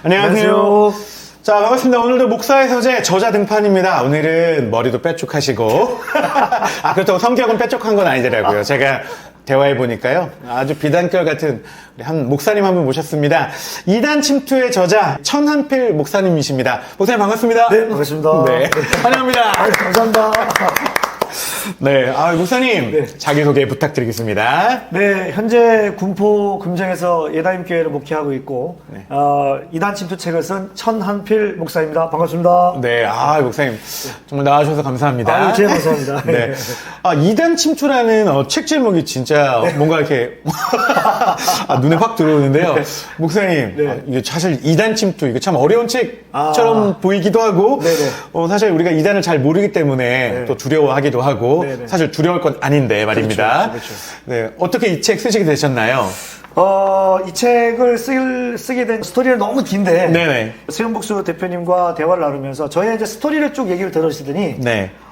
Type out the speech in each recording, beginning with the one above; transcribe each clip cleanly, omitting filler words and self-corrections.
안녕하세요. 자, 반갑습니다. 오늘도 목사의 서재 저자 등판입니다. 오늘은 머리도 빼쭉하시고 그렇다고 성격은 빼쭉한 건 아니더라고요. 제가 대화해보니까요, 아주 비단결 같은 우리 한 목사님 한 분 모셨습니다. 이단 침투의 저자 천한필 목사님이십니다. 목사님 반갑습니다. 네, 반갑습니다. 네, 환영합니다. 감사합니다. 네, 목사님 자기소개 부탁드리겠습니다. 네, 현재 군포 금정에서 예다임교회를 목회하고 있고 이단 침투 책을 쓴 천한필 목사입니다. 반갑습니다. 네, 목사님 정말 나와주셔서 감사합니다. 제가 감사합니다. 네, 이단 침투라는 책 제목이 진짜 뭔가 이렇게 눈에 확 들어오는데요. 목사님, 이게 사실 이단 침투 이거 참 어려운 책처럼 보이기도 하고, 사실 우리가 이단을 잘 모르기 때문에 또 두려워하기도 하고, 사실 두려울 건 아닌데 말입니다. 그렇죠. 네, 어떻게 이 책 쓰시게 되셨나요? 이 책을 쓰게 된 스토리는 너무 긴데, 네네. 수영복수 대표님과 대화를 나누면서 저의 이제 스토리를 쭉 얘기를 들으시더니,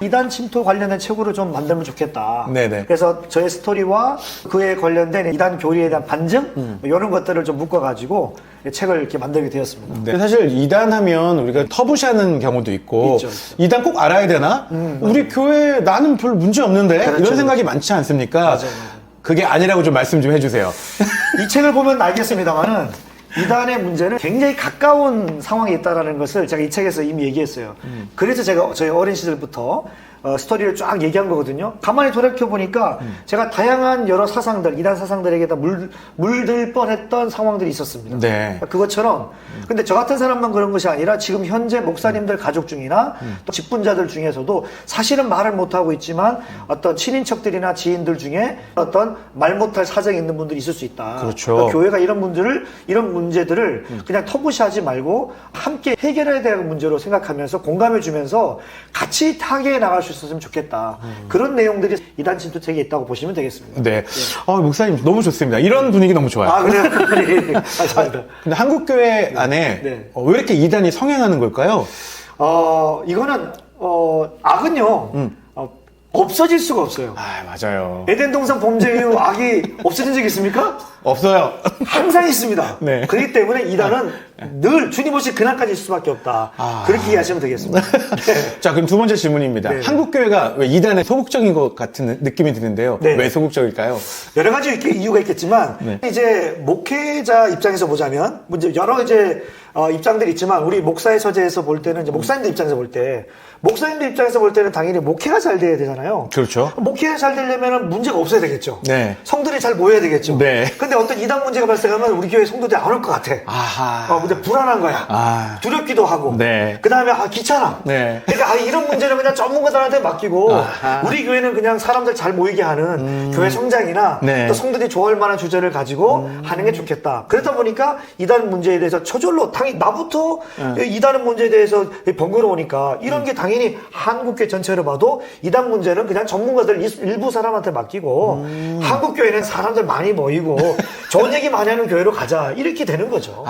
이단 침투 관련된 책으로 좀 만들면 좋겠다. 네네. 그래서 저의 스토리와 그에 관련된 이단 교리에 대한 반증, 이런 것들을 좀 묶어가지고 책을 이렇게 만들게 되었습니다. 네. 사실 이단하면 우리가 터부시하는 경우도 있고, 있죠. 이단 꼭 알아야 되나? 우리 교회 나는 별 문제 없는데? 그렇죠, 이런 생각이 많지 않습니까? 맞아요. 그게 아니라고 좀 말씀 좀 해주세요. 이 책을 보면 알겠습니다만은 이단의 문제는 굉장히 가까운 상황에 있다는 것을 제가 이 책에서 이미 얘기했어요. 그래서 제가 저희 어린 시절부터 스토리를 쫙 얘기한 거거든요. 가만히 돌이켜보니까 제가 다양한 여러 사상들, 이단 사상들에게 다 물들 뻔했던 상황들이 있었습니다. 네. 그것처럼 근데 저 같은 사람만 그런 것이 아니라 지금 현재 목사님들 가족 중이나 또 직분자들 중에서도 사실은 말을 못하고 있지만 어떤 친인척들이나 지인들 중에 어떤 말 못할 사정이 있는 분들이 있을 수 있다. 그렇죠. 그러니까 교회가 이런 문제들을 그냥 터부시하지 말고 함께 해결해야 될 문제로 생각하면서 공감해주면서 같이 타개해 나갈 수 있었으면 좋겠다. 그런 내용들이 이단 침투 책에 있다고 보시면 되겠습니다. 네. 목사님 너무 좋습니다. 이런 분위기 너무 좋아요. 그래요? 감사합니다. 근데 한국교회 안에 왜 이렇게 이단이 성행하는 걸까요? 이거는 악은요. 없어질 수가 없어요. 맞아요. 에덴 동산 범죄 이후 악이 없어진 적이 있습니까? 없어요. 항상 있습니다. 네. 그렇기 때문에 이단은 늘 주님 오실 그날까지 있을 수밖에 없다. 그렇게 이해하시면 되겠습니다. 자, 그럼 두 번째 질문입니다. 한국교회가 왜 이단에 소극적인 것 같은 느낌이 드는데요. 왜 소극적일까요? 여러 가지 이유가 있겠지만 이제 목회자 입장에서 보자면 여러 입장들이 있지만 우리 목사의 서재에서 볼 때는 이제 목사님들 입장에서 볼 때 목사님들 입장에서 볼 때는 당연히 목회가 잘 돼야 되잖아요. 그렇죠. 목회가 잘 되려면 문제가 없어야 되겠죠. 네. 성들이 잘 모여야 되겠죠. 네. 근데 어떤 이단 문제가 발생하면 우리 교회 성도들이 안 올 것 같아. 근데 불안한 거야. 두렵기도 하고. 그 다음에 귀찮아. 그러니까 이런 문제는 그냥 전문가들한테 맡기고 우리 교회는 그냥 사람들 잘 모이게 하는 교회 성장이나 또 성도들이 좋아할 만한 주제를 가지고 하는 게 좋겠다. 그러다 보니까 이단 문제에 대해서 저절로 당연히 나부터 이단 문제에 대해서 번거로우니까 이런 게 당연히 한국교회 전체로 봐도 이단 문제는 그냥 전문가들 일부 사람한테 맡기고 한국교회는 사람들 많이 모이고 좋은 얘기 많이 하는 교회로 가자. 이렇게 되는 거죠.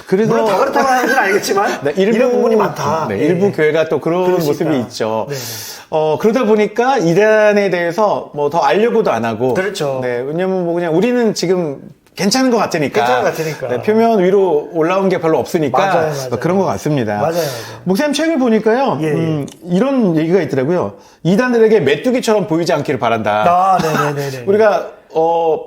그래서 물론 다 그렇다고 하는 건 알겠지만 이런 부분이 많다. 일부 교회가 또 그런 모습이 있죠. 그러다 보니까 이단에 대해서 뭐 더 알려고도 안 하고. 그렇죠. 왜냐면 뭐 그냥 우리는 지금 괜찮은 것 같으니까. 표면 위로 올라온 게 별로 없으니까. 맞아요. 그런 것 같습니다. 맞아요. 목사님 책을 보니까요. 이런 얘기가 있더라고요. 이단들에게 메뚜기처럼 보이지 않기를 바란다. 우리가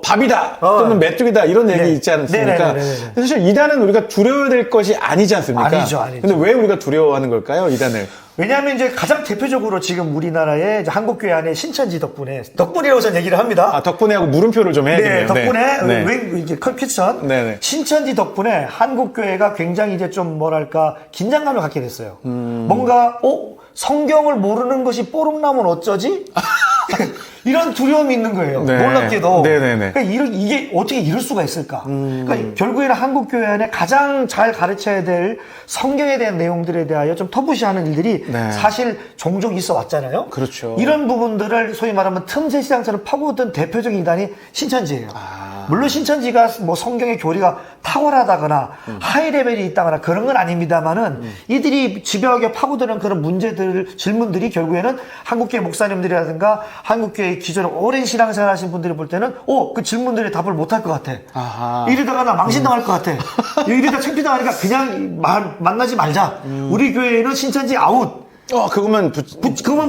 밥이다 또는 메뚜기다 이런 얘기 있지 않습니까? 사실 이단은 우리가 두려워야 될 것이 아니지 않습니까? 아니죠. 근데 왜 우리가 두려워하는 걸까요, 이단을? 왜냐하면 이제 가장 대표적으로 지금 우리나라의 한국교회 안에 신천지 덕분이라고 저는 얘기를 합니다. 덕분에 하고 물음표를 좀 해야겠네요. 덕분에 왜 이제 퀴션 신천지 덕분에 한국교회가 굉장히 이제 좀 뭐랄까 긴장감을 갖게 됐어요. 뭔가 성경을 모르는 것이 뽀록나면 어쩌지? 이런 두려움이 있는 거예요. 놀랍게도. 그러니까 이게 어떻게 이럴 수가 있을까? 그러니까 결국에는 한국교회 안에 가장 잘 가르쳐야 될 성경에 대한 내용들에 대하여 좀 터부시하는 일들이 사실 종종 있어 왔잖아요. 그렇죠. 이런 부분들을 소위 말하면 틈새 시장처럼 파고든 대표적인 이단이 신천지예요. 물론 신천지가 뭐 성경의 교리가 탁월하다거나 하이 레벨이 있다거나 그런 건 아닙니다만은 이들이 집요하게 파고드는 그런 문제들, 질문들이 결국에는 한국교회 목사님들이라든가 한국교회 기존에 오랜 신앙생활 하신 분들이 볼 때는 그 질문들에 답을 못할 것 같아. 이러다가 나 망신당할 것 같아. 이러다 창피당하니까 그냥 만나지 말자. 우리 교회는 신천지 아웃. 그것만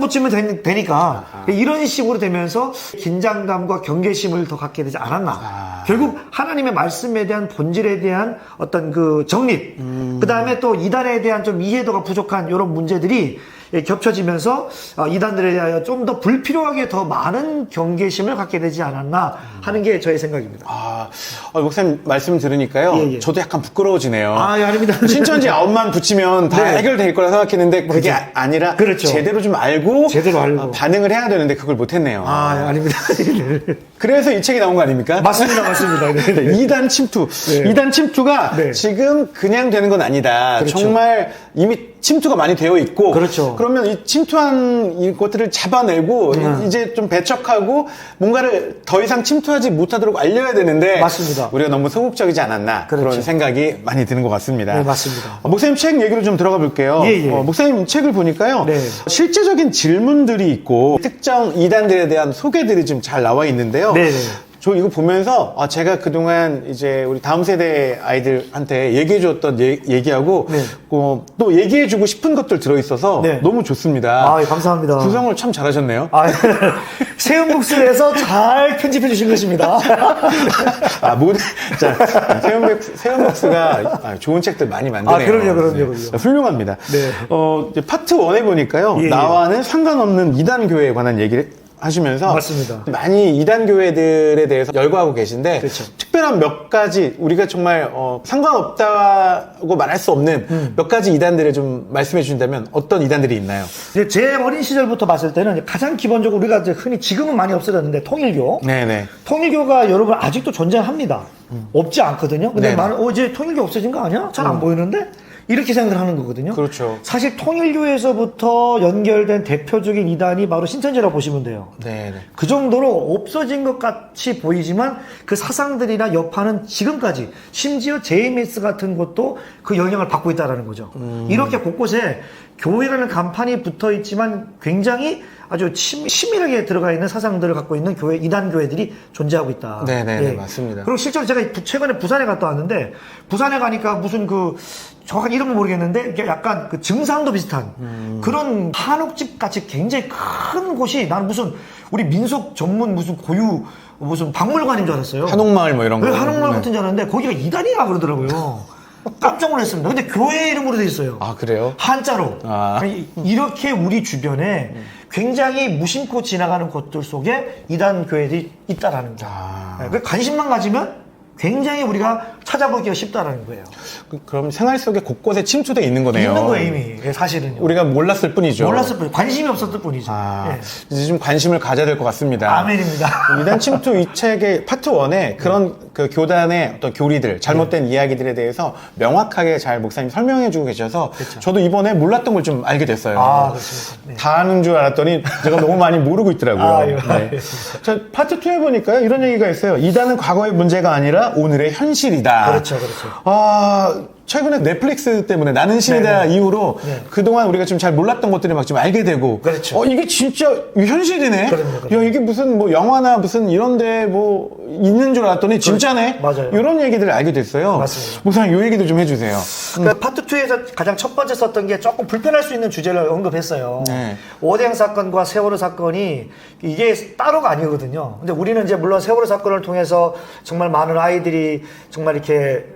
붙이면 되니까. 이런 식으로 되면서 긴장감과 경계심을 더 갖게 되지 않았나. 결국 하나님의 말씀에 대한 본질에 대한 어떤 그 정립, 그 다음에 또 이단에 대한 좀 이해도가 부족한 이런 문제들이 겹쳐지면서 이단들에 대하여 좀 더 불필요하게 더 많은 경계심을 갖게 되지 않았나 하는 게 저의 생각입니다. 목사님 말씀 들으니까요. 저도 약간 부끄러워지네요. 아닙니다. 신천지 아웃만 붙이면 다 해결될 거라 생각했는데 그게 아니라 제대로 좀 알고 반응을 해야 되는데 그걸 못했네요. 아닙니다. 그래서 이 책이 나온 거 아닙니까? 맞습니다. 이단 침투. 이단 침투가 지금 그냥 되는 건 아니다. 정말 이미 침투가 많이 되어 있고 그러면 이 침투한 이것들을 잡아내고 이제 좀 배척하고 뭔가를 더 이상 침투하지 못하도록 알려야 되는데 맞습니다. 우리가 너무 소극적이지 않았나 그런 생각이 많이 드는 것 같습니다. 네, 맞습니다. 목사님 책 얘기로 좀 들어가 볼게요. 목사님 책을 보니까요. 실제적인 질문들이 있고 특정 이단들에 대한 소개들이 좀 잘 나와 있는데요. 저 이거 보면서 제가 그동안 이제 우리 다음 세대 아이들한테 얘기해줬던 얘기하고 또 얘기해주고 싶은 것들 들어있어서 너무 좋습니다. 감사합니다. 구성을 참 잘하셨네요. 세운북스에서 잘 편집해 주신 것입니다. 세운북스가 좋은 책들 많이 만드네요. 그럼요. 훌륭합니다. 이제 파트 1에 보니까요. 나와는 상관없는 이단교회에 관한 얘기를 하시면서 맞습니다. 많이 이단 교회들에 대해서 열거하고 계신데 특별한 몇 가지 우리가 정말 상관없다고 말할 수 없는 몇 가지 이단들을 좀 말씀해 주신다면 어떤 이단들이 있나요? 제 어린 시절부터 봤을 때는 가장 기본적으로 우리가 이제 흔히 지금은 많이 없어졌는데 통일교. 통일교가 여러분 아직도 존재합니다. 없지 않거든요. 근데 이제 통일교 없어진 거 아니야? 잘 안 보이는데? 이렇게 생각을 하는 거거든요. 사실 통일교에서부터 연결된 대표적인 이단이 바로 신천지라고 보시면 돼요. 그 정도로 없어진 것 같이 보이지만 그 사상들이나 여파는 지금까지 심지어 JMS 같은 것도 그 영향을 받고 있다는 거죠. 이렇게 곳곳에 교회라는 간판이 붙어 있지만 굉장히 아주 치밀하게 들어가 있는 사상들을 갖고 있는 이단 교회들이 존재하고 있다. 맞습니다. 그리고 실제로 제가 최근에 부산에 갔다 왔는데 부산에 가니까 무슨 정확한 이름은 모르겠는데 약간 그 증산도 비슷한 그런 한옥집 같이 굉장히 큰 곳이 나는 무슨 우리 민속 전문 무슨 박물관인 줄 알았어요. 한옥마을 뭐 이런 거. 한옥마을 같은 줄 알았는데 거기가 이단이라 그러더라고요. 깜짝 놀랐습니다. 근데 교회 이름으로 돼 있어요. 그래요? 한자로. 이렇게 우리 주변에 굉장히 무심코 지나가는 곳들 속에 이단 교회들이 있다라는 거. 관심만 가지면 굉장히 우리가 찾아보기가 쉽다라는 거예요. 그럼 생활 속에 곳곳에 침투되어 있는 거네요. 있는 거예요, 이미. 사실은요. 우리가 몰랐을 뿐이죠. 관심이 없었을 뿐이죠. 이제 좀 관심을 가져야 될 것 같습니다. 아멘입니다. 이단 침투 이 책의 파트 1에 그런 그 교단의 어떤 교리들, 잘못된 이야기들에 대해서 명확하게 잘 목사님 설명해 주고 계셔서 저도 이번에 몰랐던 걸 좀 알게 됐어요. 그렇습니다. 다 아는 줄 알았더니 제가 너무 많이 모르고 있더라고요. 자, 파트 2에 보니까요, 이런 얘기가 있어요. 이단은 과거의 문제가 아니라 오늘의 현실이다. 그렇죠. 최근에 넷플릭스 때문에 나는 신이다 이후로 그동안 우리가 좀 잘 몰랐던 것들을 막 좀 알게 되고 이게 진짜 현실이네. 야, 이게 무슨 뭐 영화나 무슨 이런데 뭐 있는 줄 알았더니 진짜네. 맞아요. 이런 얘기들을 알게 됐어요. 맞습니다. 목사님 이 얘기도 좀 해주세요. 그러니까 파트 2에서 가장 첫 번째 썼던 게 조금 불편할 수 있는 주제를 언급했어요. 오대양 사건과 세월호 사건이 이게 따로가 아니거든요. 근데 우리는 이제 물론 세월호 사건을 통해서 정말 많은 아이들이 정말 이렇게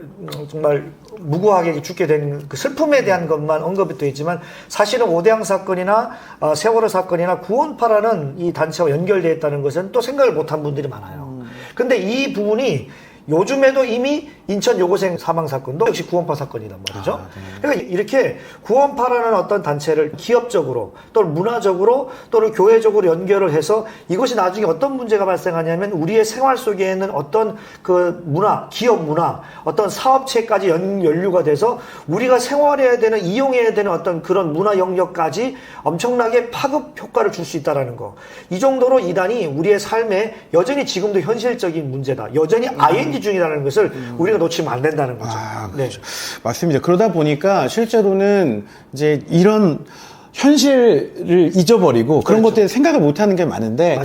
정말 무고하게 죽게 된 그 슬픔에 대한 것만 언급이 되어 있지만 사실은 오대양 사건이나 세월호 사건이나 구원파라는 이 단체와 연결되어 있다는 것은 또 생각을 못한 분들이 많아요. 근데 이 부분이 요즘에도 이미 인천 여고생 사망 사건도 역시 구원파 사건이란 말이죠. 그러니까 이렇게 구원파라는 어떤 단체를 기업적으로 또는 문화적으로 또는 교회적으로 연결을 해서 이것이 나중에 어떤 문제가 발생하냐면 우리의 생활 속에는 어떤 그 문화, 기업 문화, 어떤 사업체까지 연루가 돼서 우리가 생활해야 되는, 이용해야 되는 어떤 그런 문화 영역까지 엄청나게 파급 효과를 줄 수 있다는 거. 이 정도로 이단이 우리의 삶에 여전히 지금도 현실적인 문제다. 여전히 ING 중이라는 것을 우리가 놓치면 안 된다는 거죠. 그렇죠. 네. 맞습니다. 그러다 보니까 실제로는 이제 이런 현실을 잊어버리고 그런 그렇죠. 것들에 생각을 못하는 게 많은데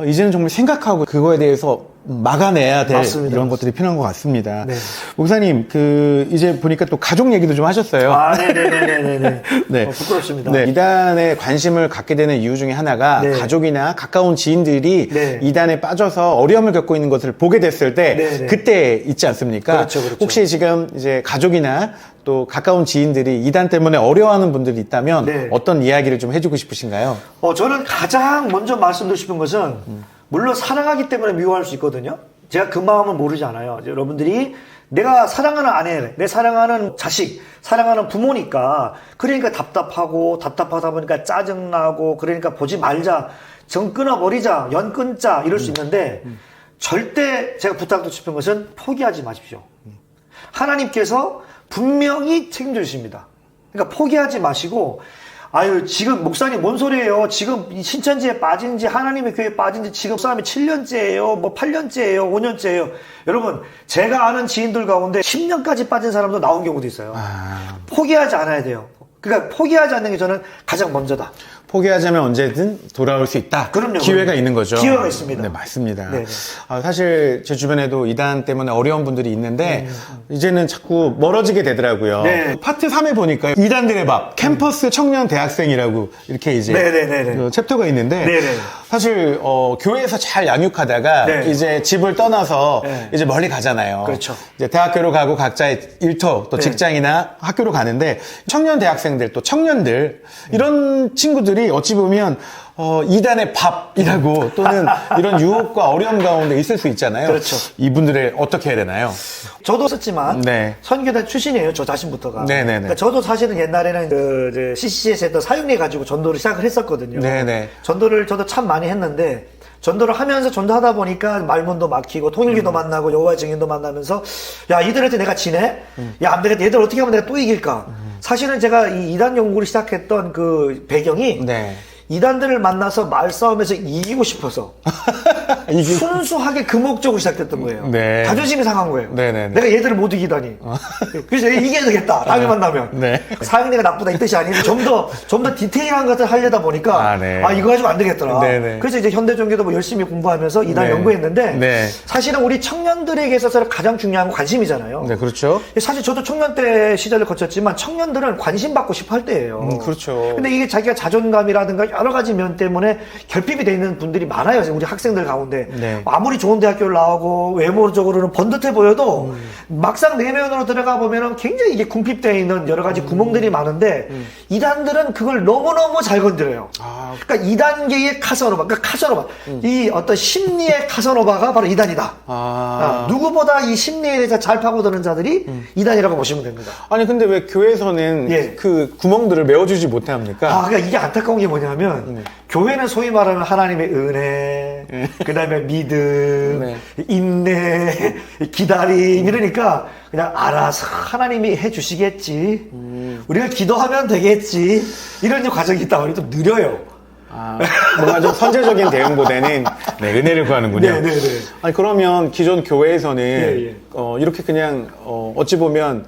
이제는 정말 생각하고 그거에 대해서 막아내야 될 맞습니다. 이런 것들이 필요한 것 같습니다. 네. 목사님, 이제 보니까 또 가족 얘기도 좀 하셨어요. 네네네네네. 네. 부끄럽습니다. 네. 이단에 관심을 갖게 되는 이유 중에 하나가 네. 가족이나 가까운 지인들이 네. 이단에 빠져서 어려움을 겪고 있는 것을 보게 됐을 때 네네. 그때 있지 않습니까? 그렇죠, 그렇죠. 혹시 지금 이제 가족이나 또 가까운 지인들이 이단 때문에 어려워하는 분들이 있다면 네. 어떤 이야기를 좀 해주고 싶으신가요? 저는 가장 먼저 말씀드리고 싶은 것은 물론 사랑하기 때문에 미워할 수 있거든요. 제가 그 마음은 모르지 않아요. 여러분들이 내가 사랑하는 아내, 내 사랑하는 자식, 사랑하는 부모니까 그러니까 답답하다 보니까 짜증나고 그러니까 보지 말자, 정 끊어버리자, 연 끊자 이럴 수 있는데 절대 제가 부탁드리고 싶은 것은 포기하지 마십시오. 하나님께서 분명히 책임져 주십니다. 그러니까 포기하지 마시고 아유 지금 목사님 뭔 소리예요? 지금 신천지에 빠진 지 하나님의 교회에 빠진 지 지금 싸움이 7년째예요. 뭐 8년째예요. 5년째예요. 여러분 제가 아는 지인들 가운데 10년까지 빠진 사람도 나온 경우도 있어요. 포기하지 않아야 돼요. 그러니까 포기하지 않는 게 저는 가장 먼저다. 포기하자면 언제든 돌아올 수 있다. 그럼요. 기회가 있는 거죠. 기회가 있습니다. 네, 맞습니다. 네네. 사실 제 주변에도 이단 때문에 어려운 분들이 있는데 이제는 자꾸 멀어지게 되더라고요. 네. 파트 3에 보니까 이단들의 밥, 캠퍼스 청년 대학생이라고 이렇게 이제 그 챕터가 있는데 네네. 사실 교회에서 잘 양육하다가 네. 이제 집을 떠나서 네. 이제 멀리 가잖아요. 그렇죠. 이제 대학교로 가고 각자의 일터 또 네. 직장이나 학교로 가는데 청년 대학생들 또 청년들 이런 친구들이 어찌 보면 이단의 밥이라고 또는 이런 유혹과 어려움 가운데 있을 수 있잖아요. 그렇죠. 이분들을 어떻게 해야 되나요? 저도 썼지만 네. 선교단 출신이에요. 저 자신부터가. 네네네. 그러니까 저도 사실은 옛날에는 CCC에서 했던 사육리 가지고 전도를 시작을 했었거든요. 네네. 전도를 저도 참 많이 했는데 전도를 하면서 전도하다 보니까 말문도 막히고 통일기도 만나고 여호와 증인도 만나면서 야 이들한테 내가 지네? 야 안 되겠다. 얘들 어떻게 하면 내가 또 이길까? 사실은 제가 이 이단 연구를 시작했던 그 배경이 네. 이단들을 만나서 말싸움에서 이기고 싶어서 순수하게 그 목적으로 시작됐던 거예요. 네. 자존심이 상한 거예요. 네네네. 내가 얘들을 못 이기다니. 그래서 얘 이겨야 되겠다. 다음에 만나면. 네. 사형내가 나쁘다 이 뜻이 아니고 좀 더 디테일한 것을 하려다 보니까 네. 이거 가지고 안 되겠더라. 네네. 그래서 이제 현대종교도 뭐 열심히 공부하면서 이단 네. 연구했는데 네. 사실은 우리 청년들에게 있어서 가장 중요한 건 관심이잖아요. 네, 그렇죠. 사실 저도 청년 때 시절을 거쳤지만 청년들은 관심 받고 싶어 할 때예요. 그렇죠. 근데 이게 자기가 자존감이라든가 여러 가지 면 때문에 결핍이 돼 있는 분들이 많아요. 우리 학생들 가운데. 네. 아무리 좋은 대학교를 나오고 외모적으로는 번듯해 보여도 막상 내면으로 들어가 보면은 굉장히 이게 궁핍되어 있는 여러 가지 구멍들이 많은데 이단들은 그걸 너무너무 잘 건드려요. 그러니까 2단계의 카사노바, 그러니까 카사노바. 이 어떤 심리의 카사노바가 바로 이단이다. 누구보다 이 심리에 대해서 잘 파고드는 자들이 이단이라고 보시면 됩니다. 아니 근데 왜 교회에서는 예. 그 구멍들을 메워주지 못합니까? 그러니까 이게 안타까운 게 뭐냐면 교회는 소위 말하는 하나님의 은혜, 그다음에 믿음, 인내, 기다림 이러니까 그냥 알아서 하나님이 해주시겠지. 우리가 기도하면 되겠지. 이런 과정이 있다 보니 좀 느려요. 뭔가 좀 선제적인 대응보다는 은혜를 구하는군요. 네네네. 아니 그러면 기존 교회에서는 예. 이렇게 그냥 어찌 보면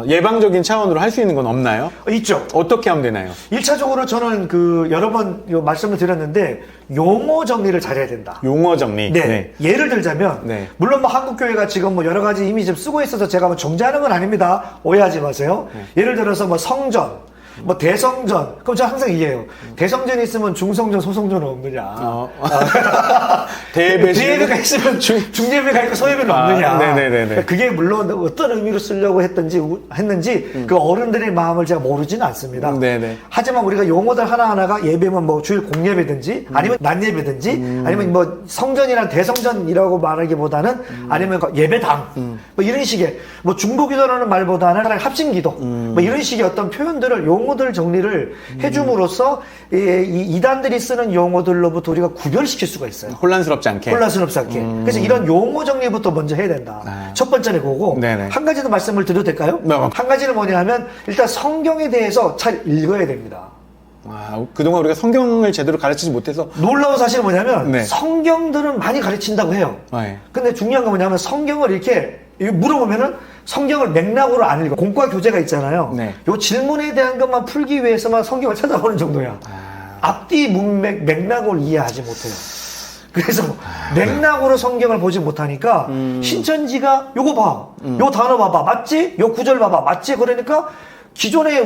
예방적인 차원으로 할 수 있는 건 없나요? 있죠. 어떻게 하면 되나요? 1차적으로 저는 여러 번 말씀을 드렸는데 용어 정리를 잘해야 된다. 용어 정리. 네. 예를 들자면 물론 뭐 한국교회가 지금 뭐 여러 가지 이미 좀 쓰고 있어서 제가 뭐 정죄하는 건 아닙니다. 오해하지 마세요. 예를 들어서 뭐 성전, 뭐 대성전. 그럼 제가 항상 얘기해요. 대성전이 있으면 중성전, 소성전은 없느냐. 대예배가 있으면 중예배가 있고 소예배는 없느냐. 네네네. 그게 물론 어떤 의미로 쓰려고 했는지 그 어른들의 마음을 제가 모르지는 않습니다. 네네. 하지만 우리가 용어들 하나하나가 예배면 뭐 주일 공예배든지 아니면 낮예배든지 아니면 뭐 성전이란 대성전이라고 말하기보다는 아니면 예배당 뭐 이런 식의 뭐 중보기도라는 말보다는 합심기도 뭐 이런 식의 어떤 표현들을 용어들 정리를 해줌으로써 이 이단들이 쓰는 용어들로부터 우리가 구별시킬 수가 있어요. 혼란스럽지 않게. 그래서 이런 용어 정리부터 먼저 해야 된다. 첫 번째는 그거고 한 가지 더 말씀을 드려도 될까요? 한 가지는 뭐냐 하면 일단 성경에 대해서 잘 읽어야 됩니다. 그동안 우리가 성경을 제대로 가르치지 못해서 놀라운 사실은 뭐냐면 성경들은 많이 가르친다고 해요. 근데 중요한 건 뭐냐면 성경을 이렇게 물어보면은 성경을 맥락으로 안 읽어. 공과 교재가 있잖아요. 요 질문에 대한 것만 풀기 위해서만 성경을 찾아보는 정도야. 앞뒤 문맥, 맥락을 이해하지 못해요. 그래서 맥락으로 성경을 보지 못하니까 신천지가 요거 봐. 요 단어 봐봐. 맞지? 요 구절 봐봐. 맞지? 그러니까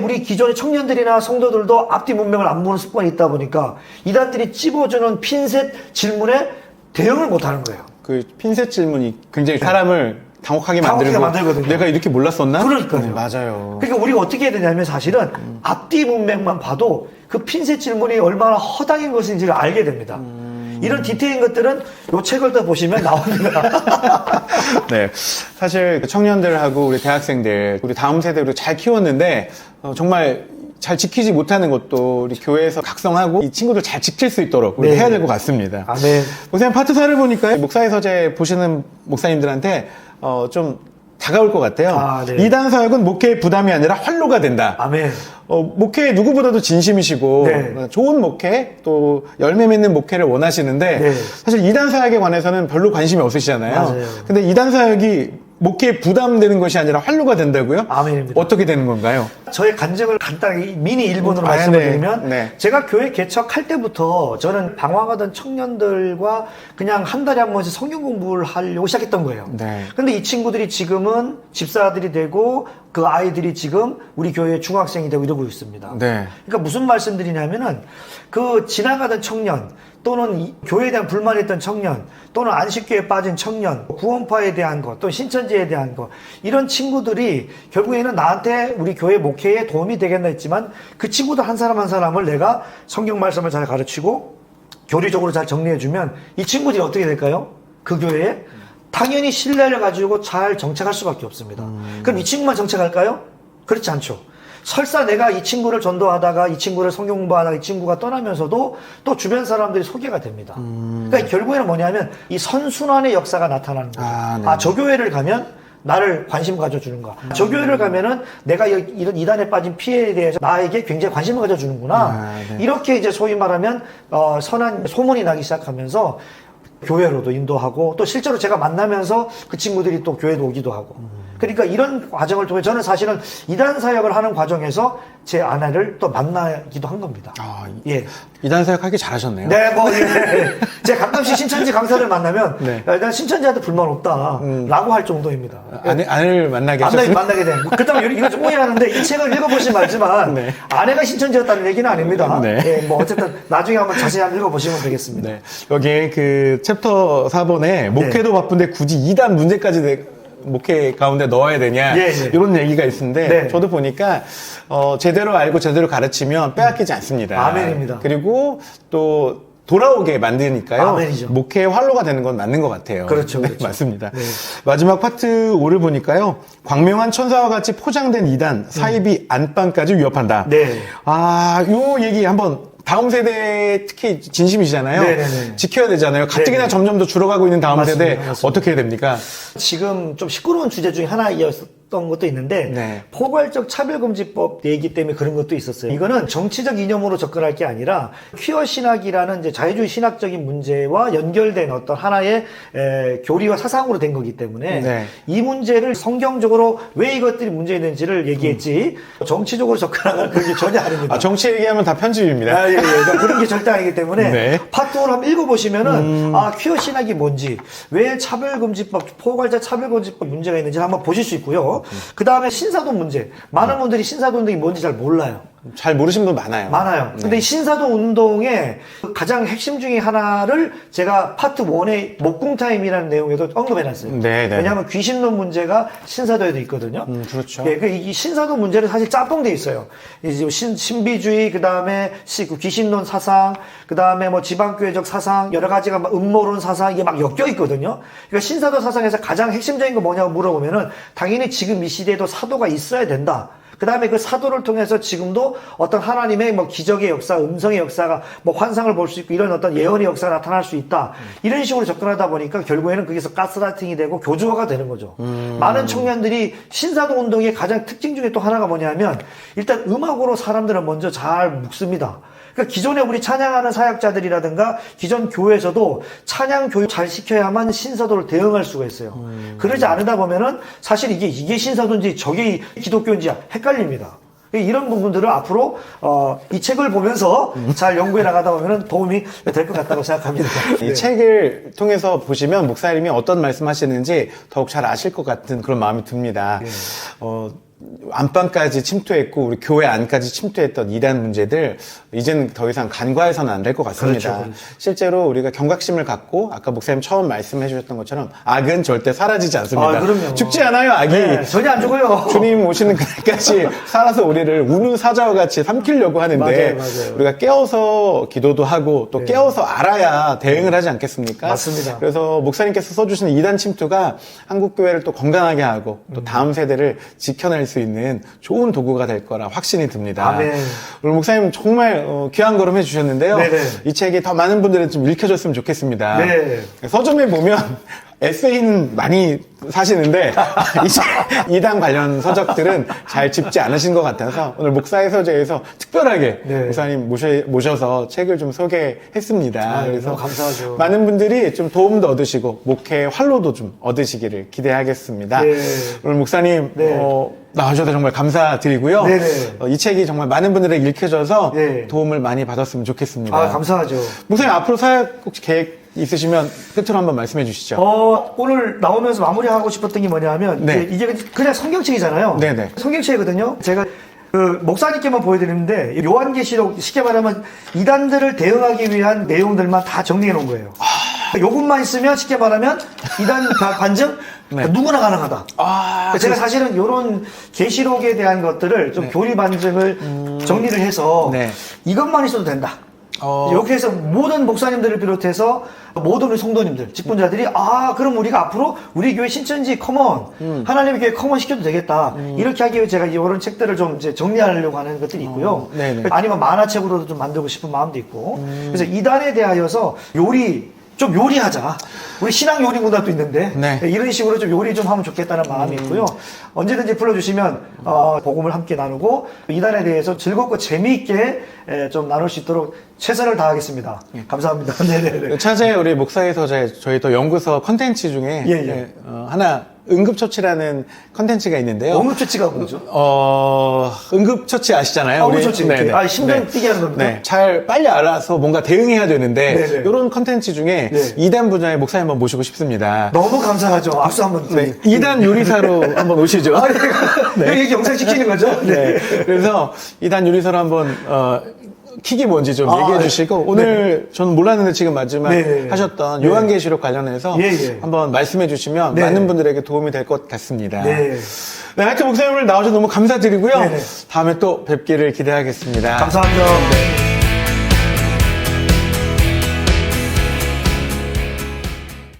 우리 기존의 청년들이나 성도들도 앞뒤 문맥을 안 보는 습관이 있다 보니까 이단들이 찝어주는 핀셋 질문에 대응을 못하는 거예요. 그 핀셋 질문이 굉장히 사람을 당혹하게 만들거든요. 내가 이렇게 몰랐었나? 그러니까요. 맞아요. 그러니까 우리가 어떻게 해야 되냐면 사실은 앞뒤 문맥만 봐도 그 핀셋 질문이 얼마나 허당인 것인지를 알게 됩니다. 이런 디테일인 것들은 이 책을 더 보시면 나옵니다. 네. 사실 청년들하고 우리 대학생들, 우리 다음 세대로 잘 키웠는데, 정말 잘 지키지 못하는 것도 우리 교회에서 각성하고 이 친구들 잘 지킬 수 있도록 우리 해야 될 것 같습니다. 아멘. 목사님 파트 4를 보니까 목사의 서재 보시는 목사님들한테 좀 다가올 것 같아요. 이단 사역은 목회의 부담이 아니라 활로가 된다. 아멘. 목회 누구보다도 진심이시고 좋은 목회 또 열매 맺는 목회를 원하시는데 사실 이단 사역에 관해서는 별로 관심이 없으시잖아요. 맞아요. 근데 이단 사역이 목회에 부담되는 것이 아니라 활로가 된다고요? 아멘입니다. 어떻게 되는 건가요? 저의 간증을 간단히 미니 일본으로 말씀을 드리면 제가 교회 개척할 때부터 저는 방황하던 청년들과 그냥 한 달에 한 번씩 성경 공부를 하려고 시작했던 거예요. 근데 이 친구들이 지금은 집사들이 되고 그 아이들이 지금 우리 교회 중학생이 되고 이러고 있습니다. 그러니까 무슨 말씀드리냐면은 그 지나가던 청년 또는 교회에 대한 불만이 있던 청년 또는 안식교에 빠진 청년 구원파에 대한 것 또 신천지에 대한 것 이런 친구들이 결국에는 나한테 우리 교회 목회에 도움이 되겠나 했지만 그 친구들 한 사람 한 사람을 내가 성경 말씀을 잘 가르치고 교리적으로 잘 정리해주면 이 친구들이 어떻게 될까요? 그 교회에 당연히 신뢰를 가지고 잘 정착할 수밖에 없습니다. 그럼 이 친구만 정착할까요? 그렇지 않죠. 설사 내가 이 친구를 전도하다가 이 친구를 성경 공부하다가 이 친구가 떠나면서도 또 주변 사람들이 소개가 됩니다. 그러니까 결국에는 뭐냐면 이 선순환의 역사가 나타나는 거죠. 저 교회를 가면 나를 관심 가져주는가. 저 교회를 가면은 내가 이런 이단에 빠진 피해에 대해서 나에게 굉장히 관심을 가져주는구나. 이렇게 이제 소위 말하면 선한 소문이 나기 시작하면서 교회로도 인도하고 또 실제로 제가 만나면서 그 친구들이 또 교회도 오기도 하고 그러니까 이런 과정을 통해 저는 사실은 이단 사역을 하는 과정에서 제 아내를 또 만나기도 한 겁니다. 이단 사역 하기 잘하셨네요. 네, 제가 가끔씩 신천지 강사를 만나면 난 신천지한테 불만 없다 라고 할 정도입니다. 아내를 만나게 하셨어요? 만나게 된. 그렇다면 이거 좀 오해하는데 이 책을 읽어보시면 알지만 아내가 신천지였다는 얘기는 아닙니다. 뭐 어쨌든 나중에 한번 자세히 한번 읽어보시면 되겠습니다. 여기 그 챕터 4번에 목회도 바쁜데 굳이 이단 문제까지 목회 가운데 넣어야 되냐 이런 얘기가 있는데 저도 보니까 제대로 알고 제대로 가르치면 빼앗기지 않습니다. 아멘입니다. 그리고 또 돌아오게 만드니까요. 아멘이죠. 목회의 활로가 되는 건 맞는 것 같아요. 그렇죠. 맞습니다. 마지막 파트 5를 보니까요. 광명한 천사와 같이 포장된 이단 사이비 안방까지 위협한다. 요 얘기 한번 다음 세대 특히 진심이시잖아요. 지켜야 되잖아요. 가뜩이나 점점 더 줄어가고 있는 다음 세대 어떻게 해야 됩니까? 지금 좀 시끄러운 주제 중에 하나였던 것도 있는데 포괄적 차별금지법 얘기 때문에 그런 것도 있었어요. 이거는 정치적 이념으로 접근할 게 아니라 퀴어 신학이라는 이제 자유주의 신학적인 문제와 연결된 어떤 하나의 교리와 사상으로 된 거기 때문에 이 문제를 성경적으로 왜 이것들이 문제있는지를 얘기했지 정치적으로 접근하는 그게 전혀 아닙니다. 정치 얘기하면 다 편집입니다. 그런 게 절대 아니기 때문에 파트 5를 한번 읽어보시면은 퀴어 신학이 뭔지 왜 차별금지법 포괄적 차별금지법 문제가 있는지 한번 보실 수 있고요. 그 다음에 신사돈 문제 많은 분들이 신사돈이 뭔지 잘 몰라요. 잘 모르시는 분 많아요. 많아요. 근데 이 신사도 운동의 가장 핵심 중에 하나를 제가 파트 1의 목궁타임이라는 내용에도 언급해놨어요. 네네. 왜냐하면 귀신론 문제가 신사도에도 있거든요. 그렇죠. 예, 이 신사도 문제는 사실 짬뽕돼 있어요. 이제 신비주의, 그 다음에 귀신론 사상, 그 다음에 뭐 지방교회적 사상, 여러 가지가 막 음모론 사상, 이게 막 엮여 있거든요. 그러니까 신사도 사상에서 가장 핵심적인 거 뭐냐고 물어보면은 당연히 지금 이 시대에도 사도가 있어야 된다. 그 다음에 그 사도를 통해서 지금도 어떤 하나님의 뭐 기적의 역사, 음성의 역사가 뭐 환상을 볼 수 있고 이런 어떤 예언의 역사가 나타날 수 있다. 이런 식으로 접근하다 보니까 결국에는 거기서 가스라이팅이 되고 교조화가 되는 거죠. 많은 청년들이 신사도 운동의 가장 특징 중에 또 하나가 뭐냐면 일단 음악으로 사람들은 먼저 잘 묵습니다. 그러니까 기존에 우리 찬양하는 사역자들이라든가 기존 교회에서도 찬양 교육 잘 시켜야만 신사도를 대응할 수가 있어요. 그러지 않으다 보면은 사실 이게 신사도인지 저게 기독교인지 헷갈립니다. 이런 부분들을 앞으로 이 책을 보면서 잘 연구해 나가다 보면은 도움이 될 것 같다고 생각합니다. 이 책을 통해서 보시면 목사님이 어떤 말씀하시는지 더욱 잘 아실 것 같은 그런 마음이 듭니다. 네. 안방까지 침투했고 우리 교회 안까지 침투했던 이단 문제들 이제는 더 이상 간과해서는 안 될 것 같습니다. 그렇죠. 실제로 우리가 경각심을 갖고 아까 목사님 처음 말씀해 주셨던 것처럼 악은 절대 사라지지 않습니다. 그럼요. 죽지 않아요, 악이. 네, 전혀 안 죽어요. 주님 오시는 그날까지 살아서 우리를 우는 사자와 같이 삼키려고 하는데 맞아요. 우리가 깨어서 기도도 하고 또 깨어서 알아야 대응을 하지 않겠습니까? 맞습니다. 그래서 목사님께서 써주시는 이단 침투가 한국 교회를 또 건강하게 하고 또 다음 세대를 지켜낼 수 있는 좋은 도구가 될 거라 확신이 듭니다. 아멘. 오늘 목사님 정말 귀한 걸음 해주셨는데요. 네네. 이 책이 더 많은 분들이 좀 읽혀줬으면 좋겠습니다. 네. 서점에 보면 에세이는 많이 사시는데 이제 이단 관련 서적들은 잘 짚지 않으신 것 같아서 오늘 목사의 서재에서 특별하게 목사님 모셔서 책을 좀 소개했습니다. 그래서 너무 감사하죠. 많은 분들이 좀 도움도 얻으시고 목회 활로도 좀 얻으시기를 기대하겠습니다. 네. 오늘 목사님 나와주셔서 정말 감사드리고요. 이 책이 정말 많은 분들에게 읽혀져서 도움을 많이 받았으면 좋겠습니다. 감사하죠. 목사님 앞으로 사역 혹시 계획 있으시면 끝으로 한번 말씀해 주시죠. 오늘 나오면서 마무리하고 싶었던 게 뭐냐면 이게 그냥 성경책이잖아요. 네네. 성경책이거든요. 제가 목사님께만 보여드리는데 요한계시록 쉽게 말하면 이단들을 대응하기 위한 내용들만 다 정리해 놓은 거예요. 요것만 있으면 쉽게 말하면 이단 반증 누구나 가능하다. 제가 사실은 이런 계시록에 대한 것들을 좀 교리 반증을 정리를 해서 이것만 있어도 된다. 이렇게 해서 모든 목사님들을 비롯해서 모든 우리 성도님들, 직분자들이 그럼 우리가 앞으로 우리 교회 신천지 커먼, 하나님의 교회 커먼 시켜도 되겠다. 이렇게 하기 위해 제가 이런 책들을 좀 이제 정리하려고 하는 것들이 있고요. 아니면 만화책으로도 좀 만들고 싶은 마음도 있고. 그래서 이단에 대하여서 좀 요리하자. 우리 신앙 요리 문화도 있는데 이런 식으로 좀 요리 좀 하면 좋겠다는 마음이 있고요. 언제든지 불러주시면 복음을 함께 나누고 이단에 대해서 즐겁고 재미있게 좀 나눌 수 있도록 최선을 다하겠습니다. 감사합니다. 네네네. 차제 우리 목사의 서재 저희 또 연구서 컨텐츠 중에 하나 응급처치라는 컨텐츠가 있는데요. 응급처치가 뭐죠? 응급처치 아시잖아요. 응급처치. 심장 뛰게 하는 겁니다. 잘 빨리 알아서 뭔가 대응해야 되는데 이런 컨텐츠 중에 2단 분야의 목사님 한번 모시고 싶습니다. 너무 감사하죠. 악수 한번. 2단 요리사로 한번 오시죠. 여기 영상 찍히는 거죠? 그래서 2단 요리사로 한번 킥이 뭔지 좀 얘기해 주시고 오늘 저는 몰랐는데 지금 마지막 하셨던 요한계시록 관련해서 한번 말씀해 주시면 많은 분들에게 도움이 될 것 같습니다. 하여튼 목사님 오늘 나와주셔서 너무 감사드리고요. 다음에 또 뵙기를 기대하겠습니다. 감사합니다.